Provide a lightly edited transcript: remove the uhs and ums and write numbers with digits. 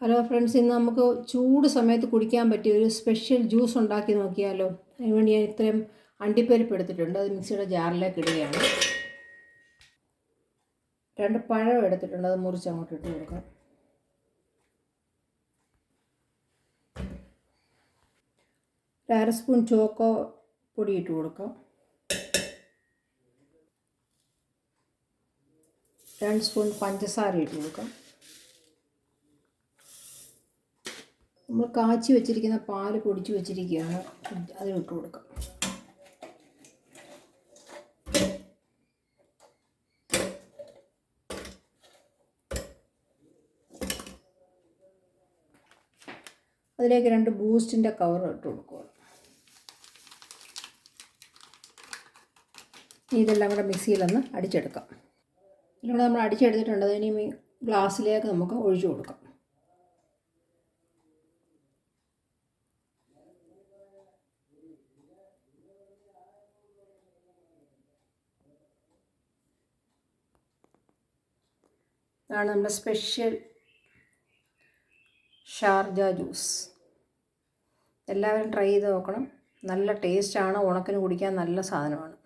Hello friends, ഇന്ന് നമുക്ക് ചൂട് സമയത്ത് കുടിക്കാൻ പറ്റിയ ഒരു സ്പെഷ്യൽ ജ്യൂസ് ഉണ്ടാക്കി നോക്കിയാലോ. അതിനുവേണ്ടി ഞാൻ ഇത്രയും അണ്ടിപ്പരിപ്പ് എടുത്തിട്ടുണ്ട്. അത് മിക്സിയുടെ ജാറിലേക്ക് ഇടുകയാണ്. 2 പഴം എടുത്തിട്ടുണ്ട്. അത് മുറിച്ച് അങ്ങോട്ട് ഇട്ട് കൊടുക്കാം. ഒരു 1/2 സ്പൂൺ ചോക്കോ പൊടി ഇട്ട് കൊടുക്കാം. 2 സ്പൂൺ പഞ്ചസാര ഇട്ട് കൊടുക്കാം. നമ്മൾ കാച്ചി വെച്ചിരിക്കുന്ന പാല് പൊടിച്ച് വെച്ചിരിക്കുകയാണ്, അത് ഇട്ട് കൊടുക്കാം. അതിലേക്ക് 2 ബൂസ്റ്റിൻ്റെ കവർ ഇട്ട് കൊടുക്കുക. ഇതെല്ലാം കൂടെ മിക്സിയിലൊന്ന് അടിച്ചെടുക്കാം. ഇതെല്ലാം കൂടെ നമ്മൾ അടിച്ചെടുത്തിട്ടുണ്ട്. അതിന് ഗ്ലാസ്സിലേക്ക് നമുക്ക് ഒഴിച്ചു കൊടുക്കാം. ഇതാണ് നമ്മുടെ സ്പെഷ്യൽ ഷാർജ ജ്യൂസ്. എല്ലാവരും ട്രൈ ചെയ്ത് നോക്കണം. നല്ല ടേസ്റ്റാണ്. ഉണക്കിന് കുടിക്കാൻ നല്ല സാധനമാണ്.